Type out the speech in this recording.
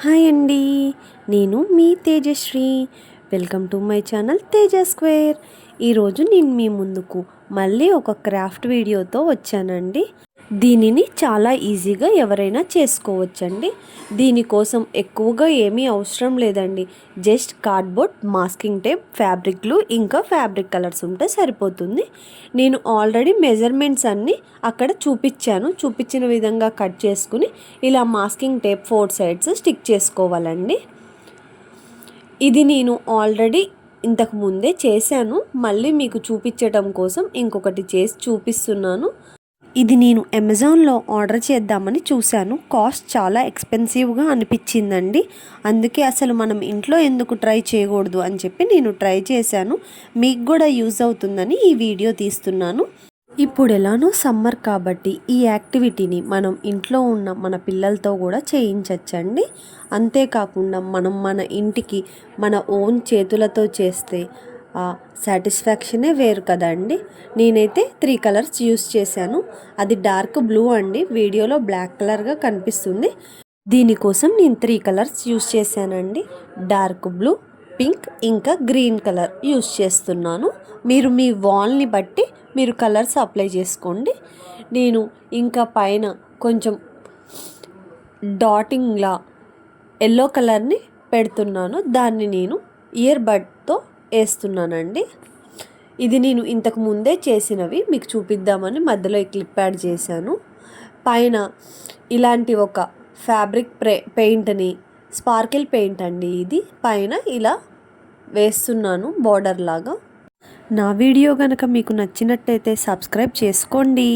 Hi అండి, నేను మీ Tejashree. Welcome to my channel Teja square. ఈరోజు నేను మీ ముందుకు మళ్ళీ ఒక క్రాఫ్ట్ వీడియోతో వచ్చానండి. దీనిని చాలా ఈజీగా ఎవరైనా చేసుకోవచ్చండి. దీనికోసం ఎక్కువగా ఏమీ అవసరం లేదండి. Just cardboard, masking tape, fabric glue, ఇంకా ఫ్యాబ్రిక్ కలర్స్ ఉంటే సరిపోతుంది. నేను ఆల్రెడీ మెజర్మెంట్స్ అన్నీ అక్కడ చూపించిన విధంగా కట్ చేసుకుని ఇలా మాస్కింగ్ టేప్ 4 సైడ్స్ స్టిక్ చేసుకోవాలండి. ఇది నేను ఆల్రెడీ ఇంతకు ముందే చేశాను, మళ్ళీ మీకు చూపించడం కోసం ఇంకొకటి చేసి చూపిస్తున్నాను. ఇది నేను అమెజాన్లో ఆర్డర్ చేద్దామని చూశాను. కాస్ట్ చాలా ఎక్స్పెన్సివ్గా అనిపించిందండి. అందుకే అసలు మనం ఇంట్లో ఎందుకు ట్రై చేయకూడదు అని చెప్పి నేను ట్రై చేశాను. మీకు కూడా యూజ్ అవుతుందని ఈ వీడియో తీస్తున్నాను. ఇప్పుడు ఎలానో సమ్మర్ కాబట్టి ఈ యాక్టివిటీని మనం ఇంట్లో ఉన్న మన పిల్లలతో కూడా చేయించవచ్చండి. అంతేకాకుండా మనం మన ఇంటికి మన ఓన్ చేతులతో చేస్తే ఆ సాటిస్ఫాక్షనే వేరు కదండి. నేనైతే 3 కలర్స్ యూస్ చేశాను. అది డార్క్ బ్లూ అండి, వీడియోలో బ్లాక్ కలర్గా కనిపిస్తుంది. దీనికోసం నేను 3 కలర్స్ యూస్ చేశానండి. డార్క్ బ్లూ, పింక్, ఇంకా గ్రీన్ కలర్ యూస్ చేస్తున్నాను. మీరు మీ వాల్ని బట్టి మీరు కలర్స్ అప్లై చేసుకోండి. నేను ఇంకా పైన కొంచెం డాటింగ్లా ఎల్లో కలర్ని పెడుతున్నాను. దాన్ని నేను ఇయర్ బడ్తో వేస్తున్నానండి. ఇది నేను ఇంతకు ముందే చేసినవి మీకు చూపిద్దామని మధ్యలో ఈ క్లిప్ యాడ్ చేశాను. పైన ఇలాంటి ఒక ఫ్యాబ్రిక్ పెయింట్ని, స్పార్కిల్ పెయింట్ అండి ఇది, పైన ఇలా వేస్తున్నాను బార్డర్ లాగా. నా వీడియో కనుక మీకు నచ్చినట్టయితే సబ్స్క్రైబ్ చేసుకోండి.